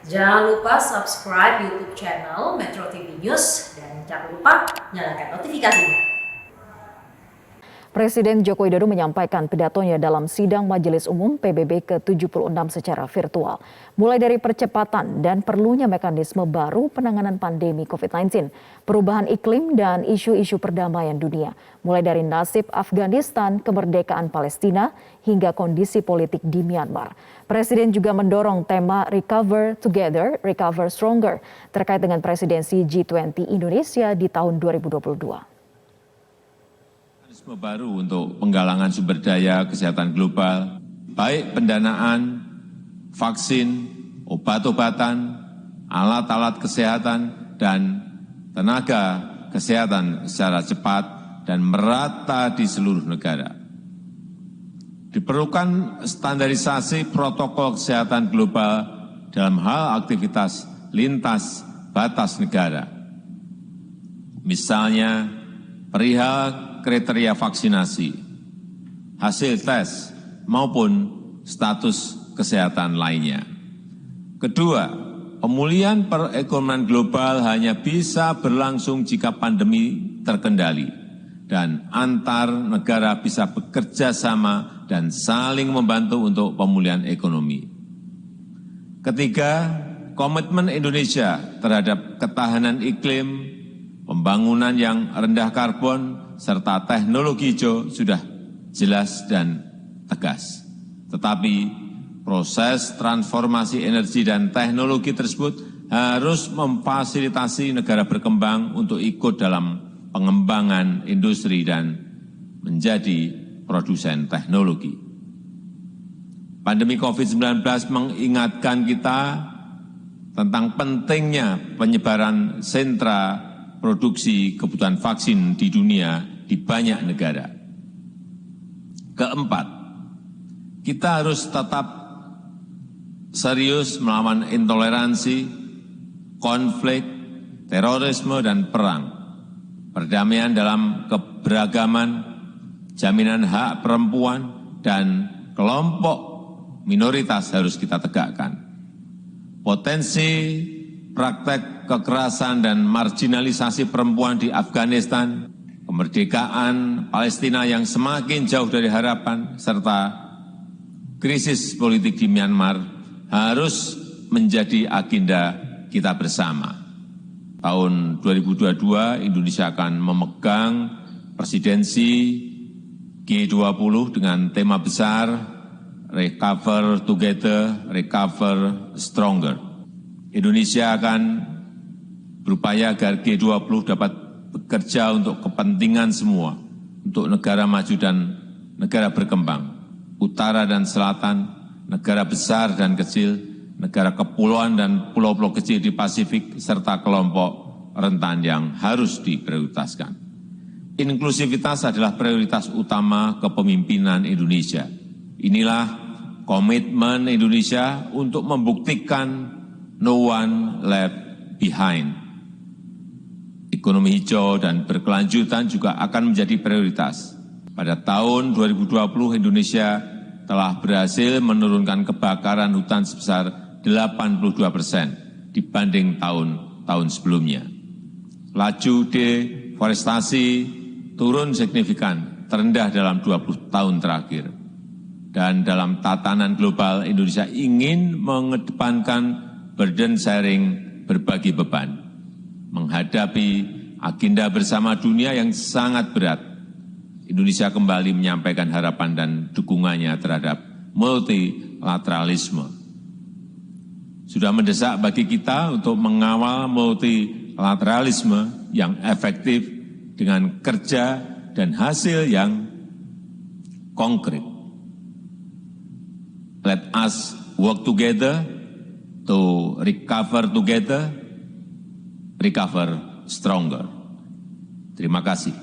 Jangan lupa subscribe YouTube channel Metro TV News dan jangan lupa nyalakan notifikasinya. Presiden Joko Widodo menyampaikan pidatonya dalam sidang Majelis Umum PBB ke-76 secara virtual. Mulai dari percepatan dan perlunya mekanisme baru penanganan pandemi COVID-19, perubahan iklim dan isu-isu perdamaian dunia. Mulai dari nasib Afghanistan, kemerdekaan Palestina, hingga kondisi politik di Myanmar. Presiden juga mendorong tema Recover Together, Recover Stronger terkait dengan presidensi G20 Indonesia di tahun 2022. Mekanisme baru untuk penggalangan sumber daya kesehatan global, baik pendanaan, vaksin, obat-obatan, alat-alat kesehatan, dan tenaga kesehatan secara cepat dan merata di seluruh negara. Diperlukan standarisasi protokol kesehatan global dalam hal aktivitas lintas batas negara. Misalnya, perihal kriteria vaksinasi, hasil tes, maupun status kesehatan lainnya. Kedua, pemulihan perekonomian global hanya bisa berlangsung jika pandemi terkendali dan antar negara bisa bekerja sama dan saling membantu untuk pemulihan ekonomi. Ketiga, komitmen Indonesia terhadap ketahanan iklim, pembangunan yang rendah karbon, serta teknologi hijau sudah jelas dan tegas. Tetapi proses transformasi energi dan teknologi tersebut harus memfasilitasi negara berkembang untuk ikut dalam pengembangan industri dan menjadi produsen teknologi. Pandemi COVID-19 mengingatkan kita tentang pentingnya penyebaran sentra produksi kebutuhan vaksin di dunia di banyak negara. Keempat, kita harus tetap serius melawan intoleransi, konflik, terorisme, dan perang. Perdamaian dalam keberagaman, jaminan hak perempuan, dan kelompok minoritas harus kita tegakkan. Potensi praktek kekerasan dan marginalisasi perempuan di Afghanistan, kemerdekaan Palestina yang semakin jauh dari harapan, serta krisis politik di Myanmar harus menjadi agenda kita bersama. Tahun 2022 Indonesia akan memegang presidensi G20 dengan tema besar Recover Together, Recover Stronger. Indonesia akan berupaya agar G20 dapat bekerja untuk kepentingan semua, untuk negara maju dan negara berkembang, utara dan selatan, negara besar dan kecil, negara kepulauan dan pulau-pulau kecil di Pasifik, serta kelompok rentan yang harus diprioritaskan. Inklusivitas adalah prioritas utama kepemimpinan Indonesia. Inilah komitmen Indonesia untuk membuktikan no one left behind. Ekonomi hijau dan berkelanjutan juga akan menjadi prioritas. Pada tahun 2020 Indonesia telah berhasil menurunkan kebakaran hutan sebesar 82% dibanding tahun-tahun sebelumnya. Laju deforestasi turun signifikan, terendah dalam 20 tahun terakhir. Dan dalam tatanan global, Indonesia ingin mengedepankan burden sharing, berbagi beban, menghadapi agenda bersama dunia yang sangat berat. Indonesia kembali menyampaikan harapan dan dukungannya terhadap multilateralisme. Sudah mendesak bagi kita untuk mengawal multilateralisme yang efektif dengan kerja dan hasil yang konkret. Let us work together to recover together, recover stronger. Terima kasih.